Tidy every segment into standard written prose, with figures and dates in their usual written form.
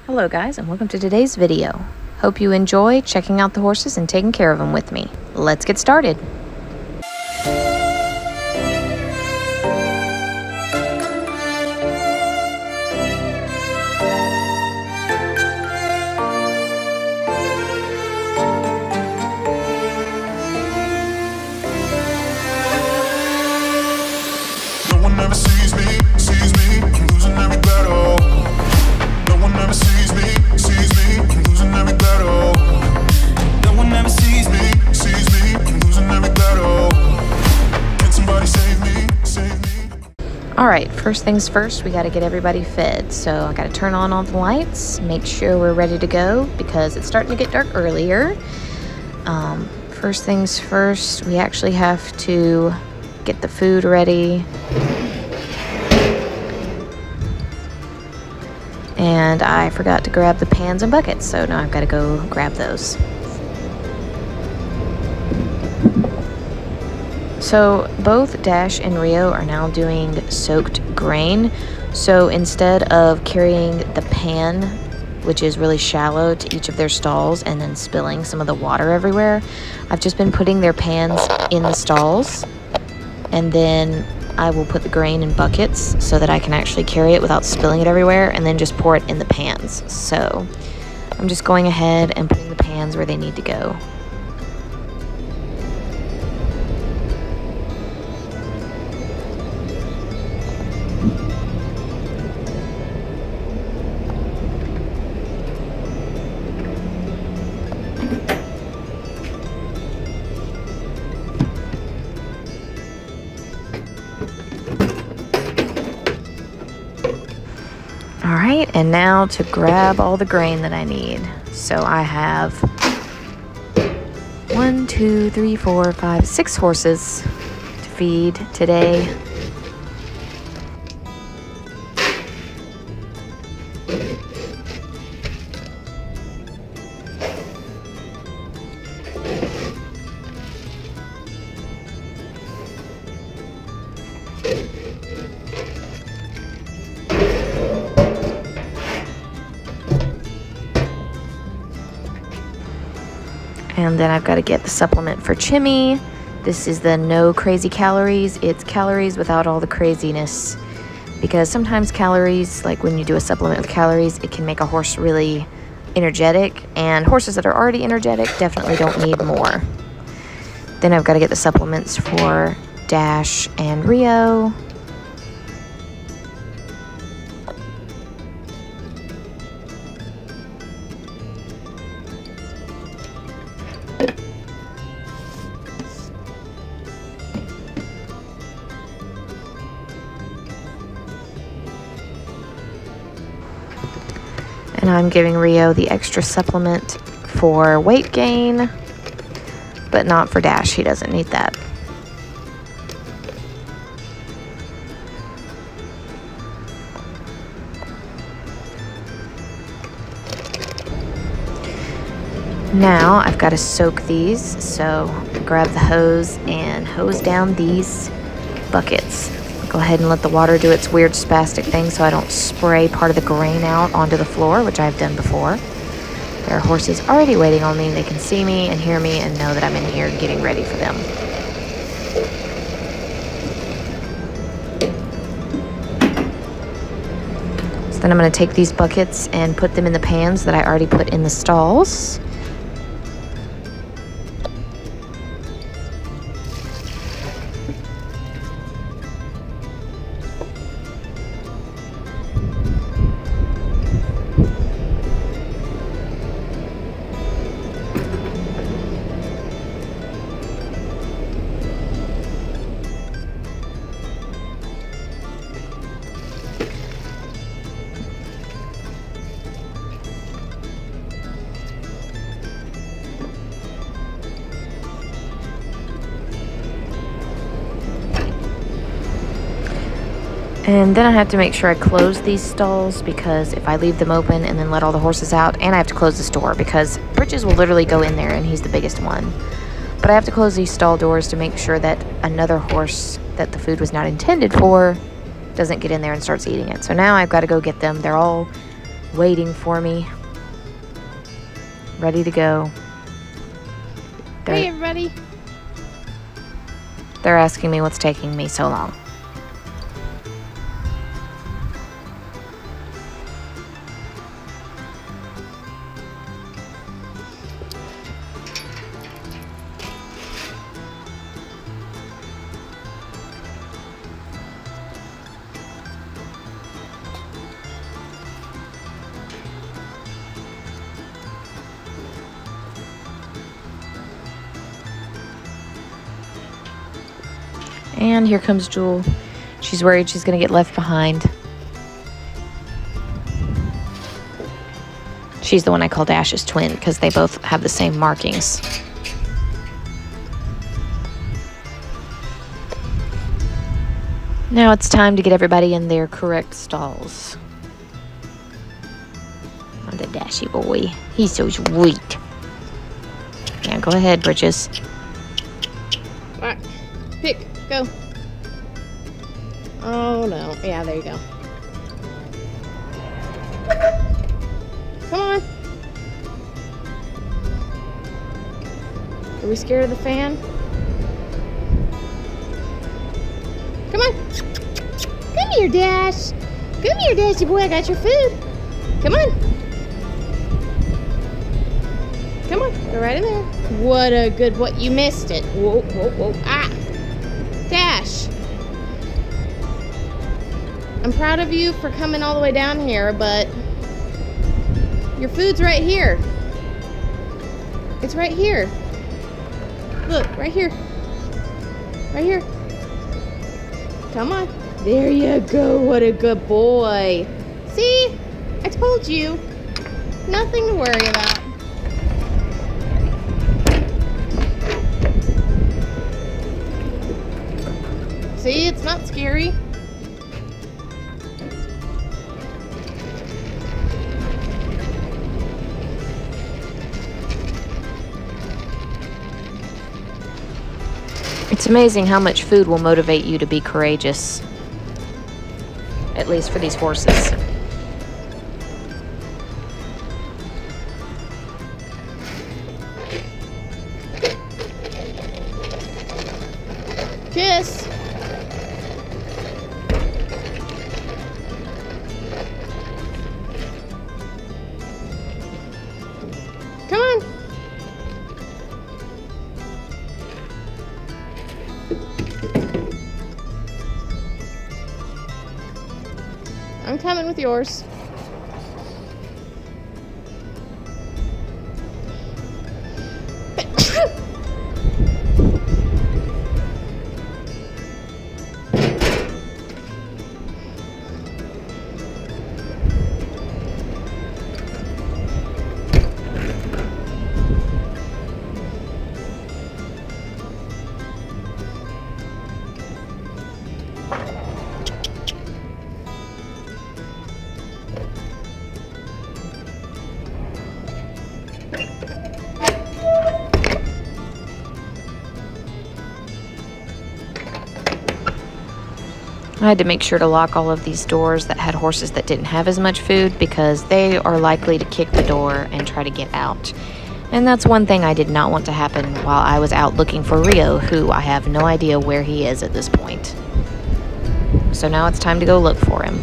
Hello guys, and welcome to today's video. Hope you enjoy checking out the horses and taking care of them with me. Let's get started. No one ever sees me, I'm losing every battle. No one ever sees me, I'm losing every battle. No one ever sees me, I'm losing every battle. Can somebody save me, save me? Alright, first things first, we gotta get everybody fed. So I gotta turn on all the lights, make sure we're ready to go because it's starting to get dark earlier. First things first, we actually have to get the food ready. And I forgot to grab the pans and buckets, so now I've got to go grab those. So both Dash and Rio are now doing soaked grain. So instead of carrying the pan, which is really shallow, to each of their stalls and then spilling some of the water everywhere, I've just been putting their pans in the stalls, and then I will put the grain in buckets so that I can actually carry it without spilling it everywhere, and then just pour it in the pans. So I'm just going ahead and putting the pans where they need to go. Alright, and now to grab all the grain that I need. So I have 1, 2, 3, 4, 5, 6 horses to feed today. And then I've got to get the supplement for Chimmy. This is the no crazy calories. It's calories without all the craziness. Because sometimes calories, like when you do a supplement with calories, it can make a horse really energetic. And horses that are already energetic definitely don't need more. Then I've got to get the supplements for Dash and Rio. And I'm giving Rio the extra supplement for weight gain, but not for Dash. He doesn't need that. Now I've got to soak these, so grab the hose and hose down these buckets. Go ahead and let the water do its weird spastic thing so I don't spray part of the grain out onto the floor, which I've done before. There are horses already waiting on me. They can see me and hear me and know that I'm in here getting ready for them. So then I'm going to take these buckets and put them in the pans that I already put in the stalls. And then I have to make sure I close these stalls, because if I leave them open and then let all the horses out, and I have to close this door because Bridges will literally go in there and he's the biggest one. But I have to close these stall doors to make sure that another horse that the food was not intended for doesn't get in there and starts eating it. So now I've got to go get them. They're all waiting for me, ready to go. Hey, everybody. They're asking me what's taking me so long. And here comes Jewel. She's worried she's going to get left behind. She's the one I call Dash's twin because they both have the same markings. Now it's time to get everybody in their correct stalls. Oh, the Dashy boy. He's so sweet. Yeah, go ahead, Bridges. All right, pick, go. Oh no, yeah, there you go. Come on. Are we scared of the fan? Come on. Come here, Dash. Come here, Dashy boy, I got your food. Come on. Come on, go right in there. What a good boy. You missed it. Whoa, whoa, whoa. Ah. Dash. I'm proud of you for coming all the way down here, but your food's right here. It's right here. Look, right here. Right here. Come on. There you go. What a good boy. See? I told you. Nothing to worry about. See, it's not scary. It's amazing how much food will motivate you to be courageous. At least for these horses. Kiss. Come on. I'm coming with yours. I had to make sure to lock all of these doors that had horses that didn't have as much food because they are likely to kick the door and try to get out. And that's one thing I did not want to happen while I was out looking for Rio, who I have no idea where he is at this point. So now it's time to go look for him.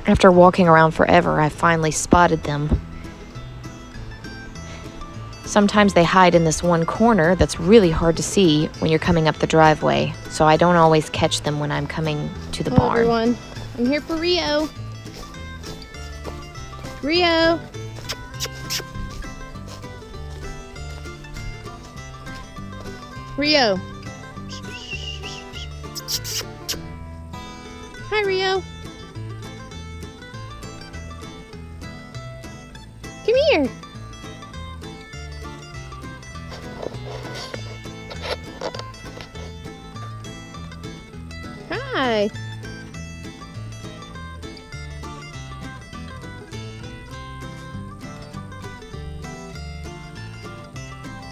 After walking around forever, I finally spotted them. Sometimes they hide in this one corner that's really hard to see when you're coming up the driveway, so I don't always catch them when I'm coming to the barn. Everyone, I'm here for Rio. Rio. Rio. Hi, Rio. Come here. Hi.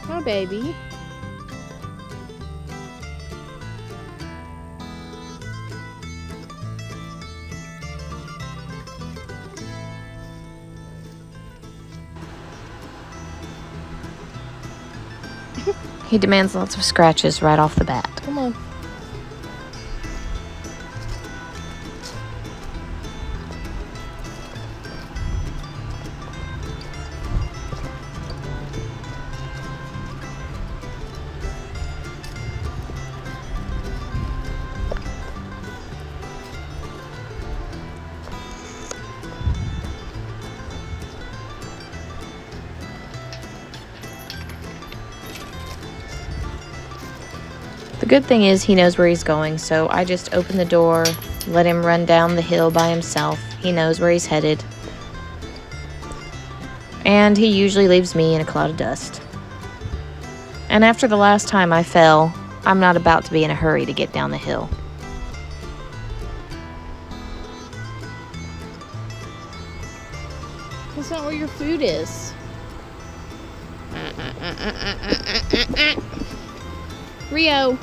Oh, baby. He demands lots of scratches right off the bat. Come on. The good thing is he knows where he's going, so I just open the door, let him run down the hill by himself. He knows where he's headed. And he usually leaves me in a cloud of dust. And after the last time I fell, I'm not about to be in a hurry to get down the hill. That's not where your food is. Rio.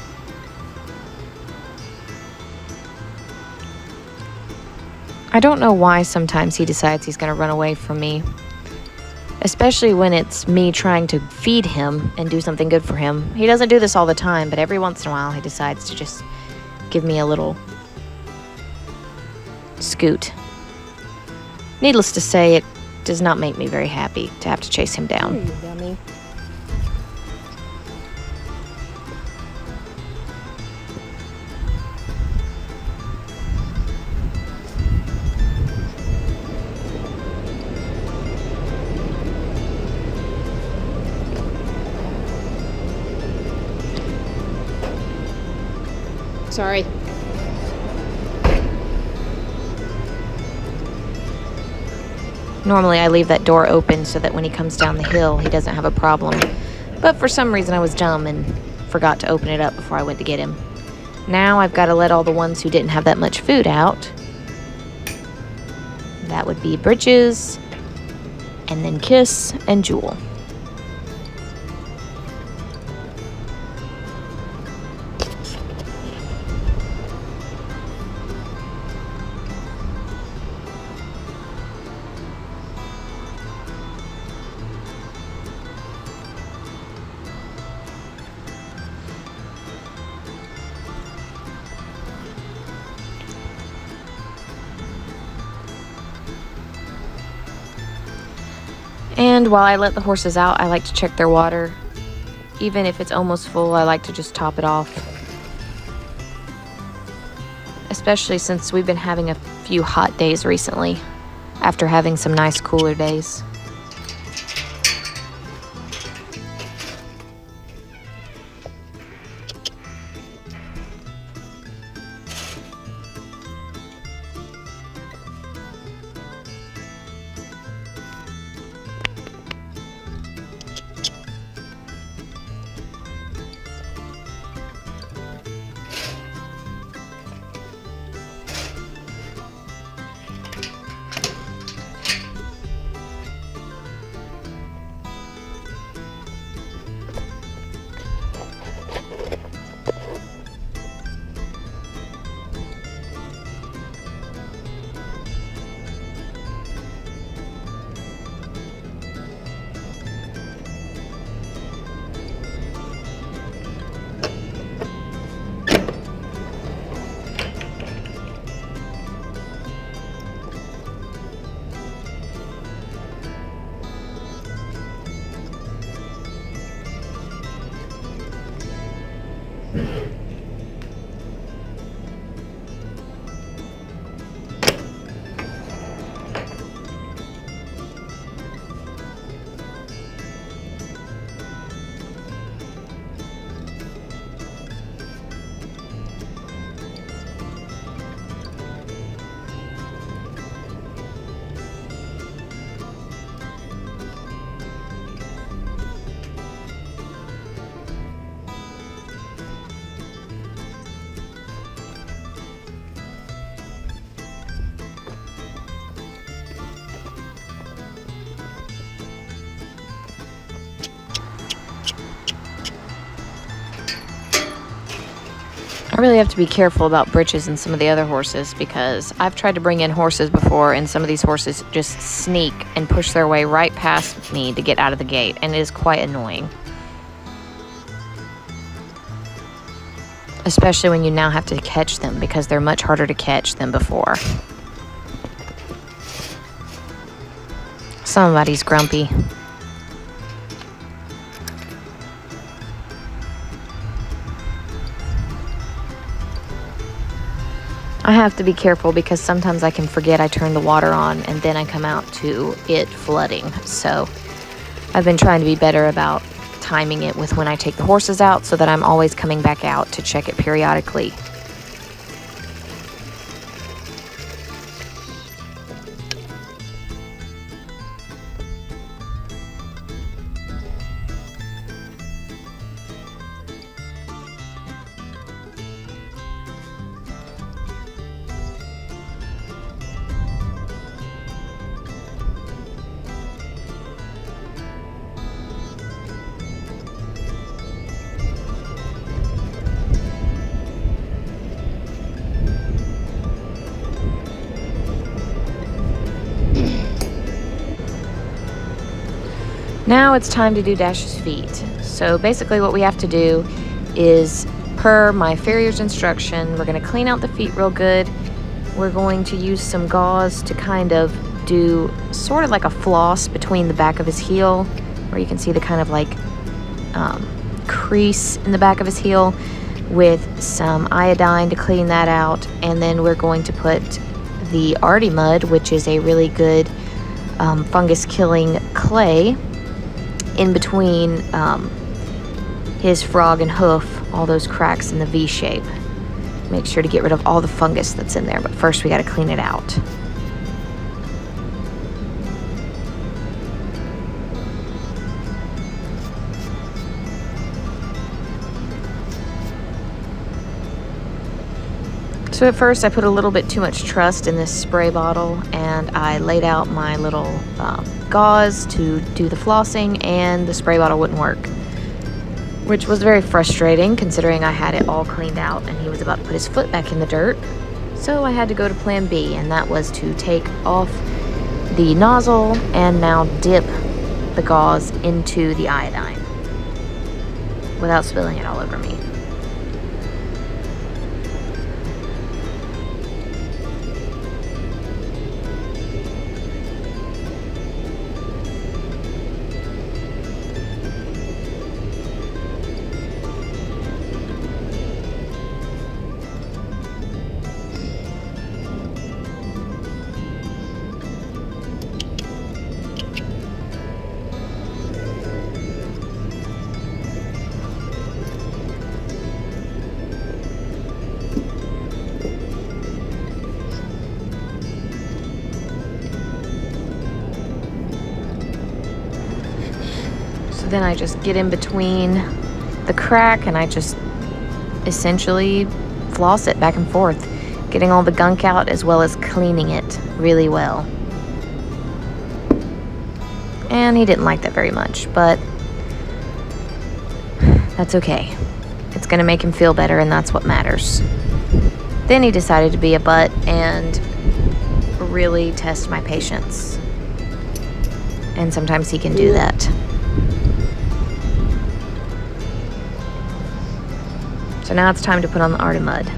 I don't know why sometimes he decides he's going to run away from me. Especially when it's me trying to feed him and do something good for him. He doesn't do this all the time, but every once in a while he decides to just give me a little scoot. Needless to say, it does not make me very happy to have to chase him down. You dummy. Sorry. Normally I leave that door open so that when he comes down the hill, he doesn't have a problem. But for some reason I was dumb and forgot to open it up before I went to get him. Now I've got to let all the ones who didn't have that much food out. That would be Britches, and then Kiss, and Jewel. And while I let the horses out, I like to check their water. Even if it's almost full, I like to just top it off. Especially since we've been having a few hot days recently, after having some nice cooler days. I really have to be careful about Britches and some of the other horses because I've tried to bring in horses before and some of these horses just sneak and push their way right past me to get out of the gate, and it is quite annoying. especially when you now have to catch them because they're much harder to catch than before. Somebody's grumpy. I have to be careful because sometimes I can forget I turned the water on and then I come out to it flooding. So I've been trying to be better about timing it with when I take the horses out so that I'm always coming back out to check it periodically. Now it's time to do Dash's feet. So basically what we have to do is, per my farrier's instruction, we're going to clean out the feet real good. We're going to use some gauze to kind of do sort of like a floss between the back of his heel, where you can see the kind of like crease in the back of his heel, with some iodine to clean that out. And then we're going to put the Artie Mud, which is a really good fungus killing clay, in between his frog and hoof, all those cracks in the V shape. Make sure to get rid of all the fungus that's in there, but first we got to clean it out. So at first I put a little bit too much trust in this spray bottle, and I laid out my little gauze to do the flossing, and the spray bottle wouldn't work, which was very frustrating considering I had it all cleaned out and he was about to put his foot back in the dirt. So I had to go to plan B, and that was to take off the nozzle and now dip the gauze into the iodine without spilling it all over me. Then I just get in between the crack and I just essentially floss it back and forth, getting all the gunk out as well as cleaning it really well. And he didn't like that very much, but that's okay. It's gonna make him feel better, and that's what matters. Then he decided to be a butt and really test my patience. And sometimes he can do that. So now it's time to put on the Artie Mud.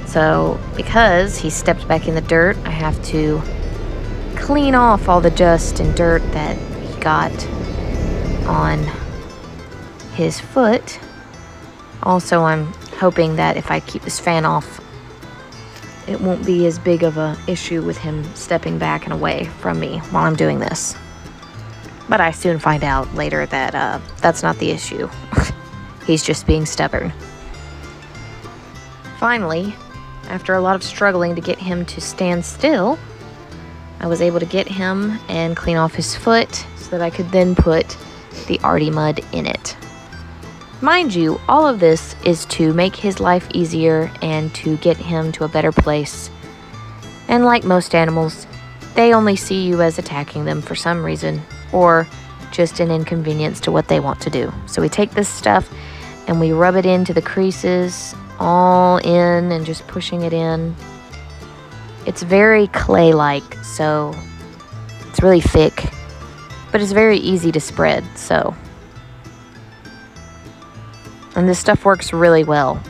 So because he stepped back in the dirt, I have to clean off all the dust and dirt that he got on his foot. Also, I'm hoping that if I keep this fan off, it won't be as big of an issue with him stepping back and away from me while I'm doing this. But I soon find out later that that's not the issue. He's just being stubborn. Finally, after a lot of struggling to get him to stand still, I was able to get him and clean off his foot so that I could then put the Artie Mud in it. Mind you, all of this is to make his life easier and to get him to a better place. And like most animals, they only see you as attacking them for some reason, or just an inconvenience to what they want to do. So we take this stuff and we rub it into the creases, all in, and just pushing it in. It's very clay-like, so it's really thick, but it's very easy to spread, so. And this stuff works really well.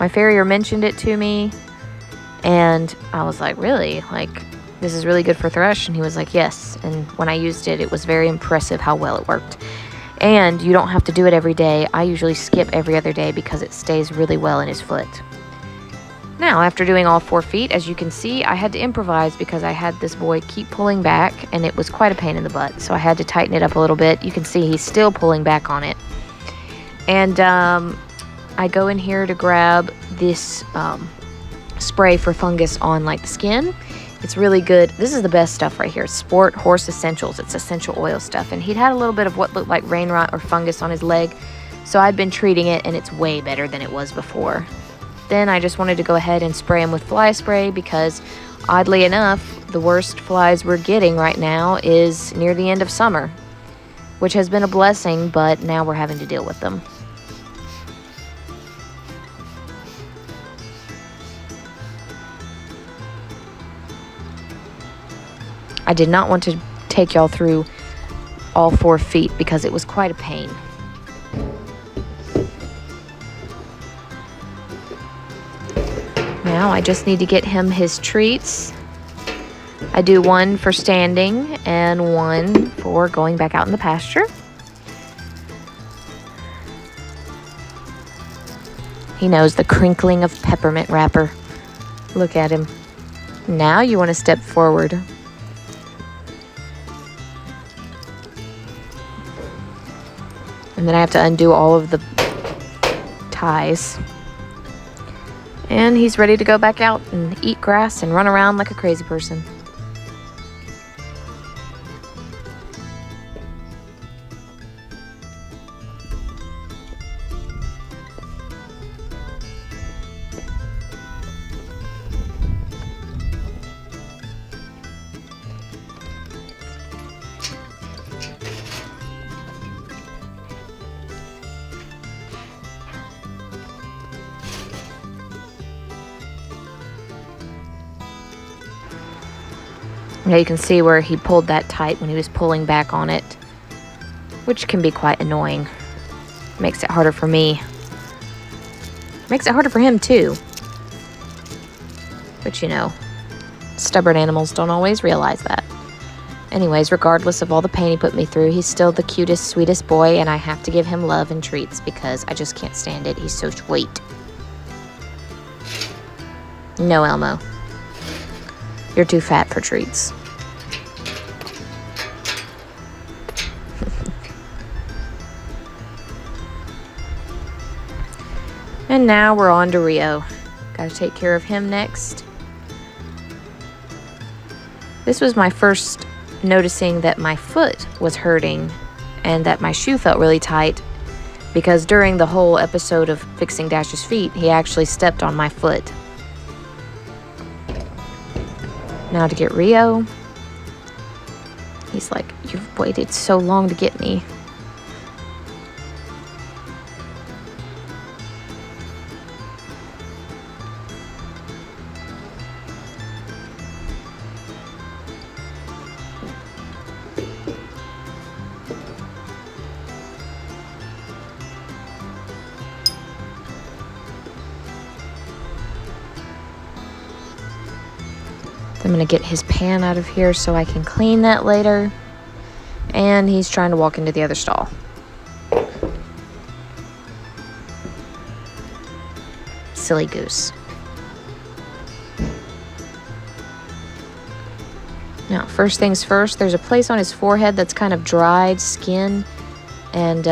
My farrier mentioned it to me, and I was like, really? Like, this is really good for thrush? And he was like, yes. And when I used it, it was very impressive how well it worked. And you don't have to do it every day. I usually skip every other day because it stays really well in his foot. Now, after doing all 4 feet, as you can see, I had to improvise because I had this boy keep pulling back, and it was quite a pain in the butt. So I had to tighten it up a little bit. You can see he's still pulling back on it. And I go in here to grab this spray for fungus on like the skin. It's really good. This is the best stuff right here. Sport Horse Essentials. It's essential oil stuff. And he'd had a little bit of what looked like rain rot or fungus on his leg. So I'd been treating it, and it's way better than it was before. Then I just wanted to go ahead and spray him with fly spray because, oddly enough, the worst flies we're getting right now is near the end of summer, which has been a blessing, but now we're having to deal with them. I did not want to take y'all through all 4 feet because it was quite a pain. Now I just need to get him his treats. I do 1 for standing and 1 for going back out in the pasture. He knows the crinkling of peppermint wrapper. Look at him. Now you want to step forward. And then I have to undo all of the ties. And he's ready to go back out and eat grass and run around like a crazy person. Now you can see where he pulled that tight when he was pulling back on it, which can be quite annoying. Makes it harder for me. Makes it harder for him too. But you know, stubborn animals don't always realize that. Anyways, regardless of all the pain he put me through, he's still the cutest, sweetest boy, and I have to give him love and treats because I just can't stand it. He's so sweet. No, Elmo. You're too fat for treats. And now we're on to Rio. Gotta take care of him next. This was my first noticing that my foot was hurting and that my shoe felt really tight because during the whole episode of fixing Dash's feet, he actually stepped on my foot. Now to get Rio. He's like, you've waited so long to get me. I'm going to get his pan out of here so I can clean that later. And he's trying to walk into the other stall. Silly goose. Now, first things first, there's a place on his forehead that's kind of dried skin. And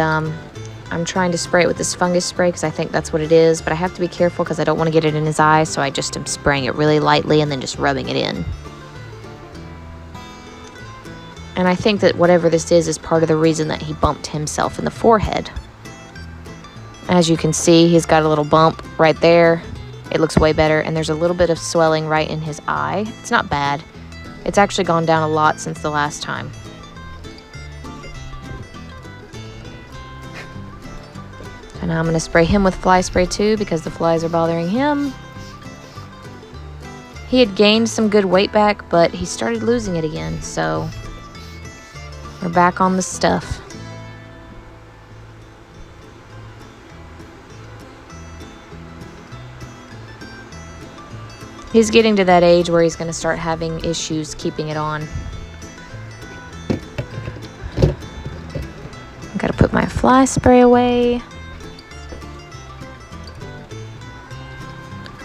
I'm trying to spray it with this fungus spray because I think that's what it is, but I have to be careful because I don't want to get it in his eye, so I just am spraying it really lightly and then just rubbing it in. And I think that whatever this is part of the reason that he bumped himself in the forehead. As you can see, he's got a little bump right there. It looks way better, and there's a little bit of swelling right in his eye. It's not bad. It's actually gone down a lot since the last time. And now I'm going to spray him with fly spray too because the flies are bothering him. He had gained some good weight back, but he started losing it again, so we're back on the stuff. He's getting to that age where he's going to start having issues keeping it on. Got to put my fly spray away.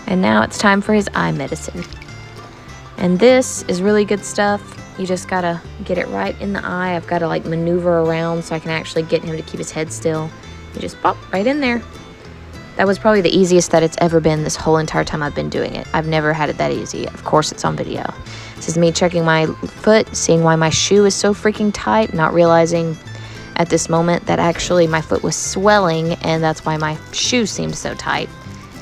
And now it's time for his eye medicine. And this is really good stuff. You just got to get it right in the eye. I've got to like maneuver around so I can actually get him to keep his head still. You just pop right in there. That was probably the easiest that it's ever been this whole entire time I've been doing it. I've never had it that easy. Of course, it's on video. This is me checking my foot, seeing why my shoe is so freaking tight, not realizing at this moment that actually my foot was swelling and that's why my shoe seemed so tight.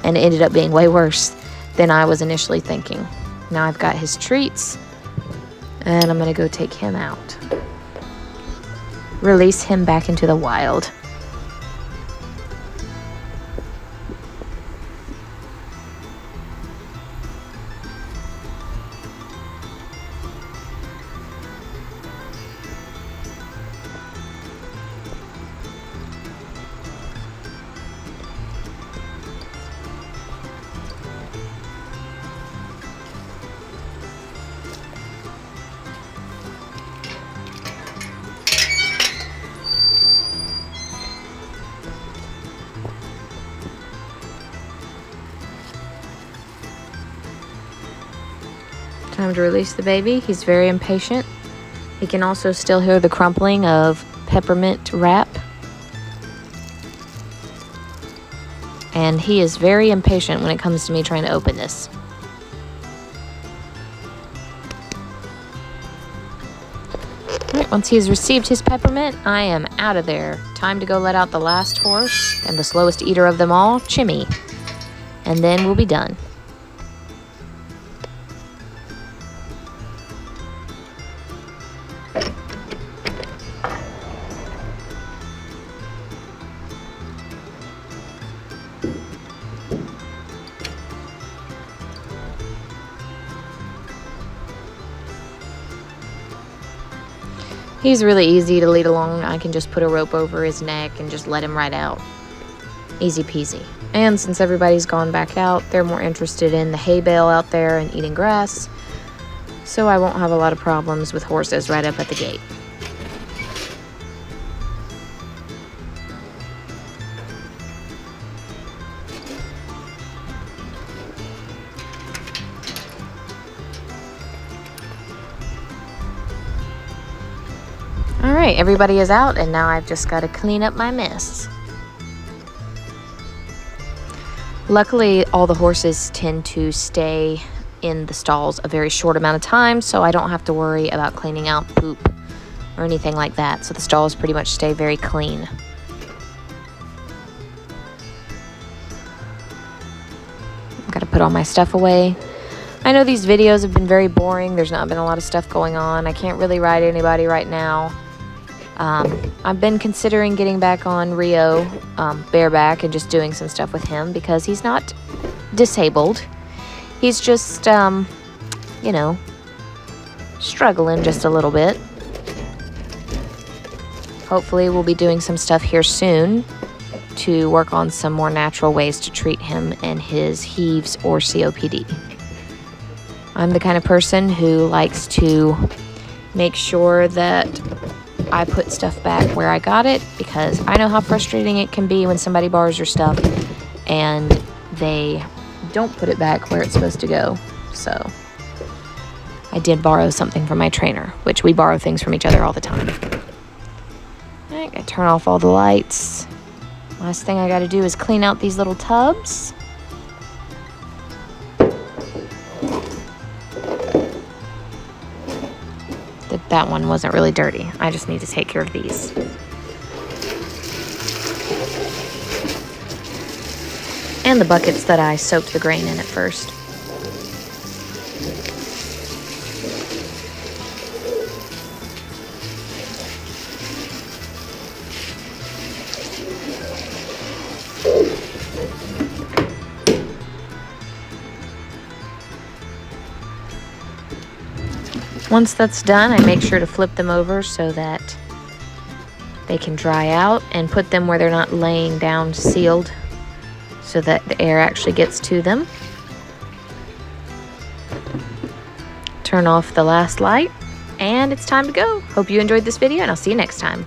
And it ended up being way worse than I was initially thinking. Now I've got his treats and I'm gonna go take him out. Release him back into the wild. Time to release the baby. He's very impatient. He can also still hear the crumpling of peppermint wrap. And he is very impatient when it comes to me trying to open this. Alright, once he has received his peppermint, I am out of there. Time to go let out the last horse and the slowest eater of them all, Chimmy. And then we'll be done. He's really easy to lead along. I can just put a rope over his neck and just let him ride out. Easy peasy. And since everybody's gone back out, they're more interested in the hay bale out there and eating grass. So I won't have a lot of problems with horses right up at the gate. Alright, everybody is out, and now I've just got to clean up my mess. Luckily, all the horses tend to stay in the stalls a very short amount of time, so I don't have to worry about cleaning out poop or anything like that. So the stalls pretty much stay very clean. I've got to put all my stuff away. I know these videos have been very boring. There's not been a lot of stuff going on. I can't really ride anybody right now. I've been considering getting back on Rio bareback and just doing some stuff with him because he's not disabled. He's just, you know, struggling just a little bit. Hopefully we'll be doing some stuff here soon to work on some more natural ways to treat him and his heaves or COPD. I'm the kind of person who likes to make sure that I put stuff back where I got it because I know how frustrating it can be when somebody borrows your stuff and they don't put it back where it's supposed to go. So I did borrow something from my trainer, which we borrow things from each other all the time. I gotta turn off all the lights. Last thing I gotta do is clean out these little tubs. That one wasn't really dirty. I just need to take care of these. And the buckets that I soaked the grain in at first. Once that's done, I make sure to flip them over so that they can dry out and put them where they're not laying down sealed so that the air actually gets to them. turn off the last light, and it's time to go. Hope you enjoyed this video, and I'll see you next time.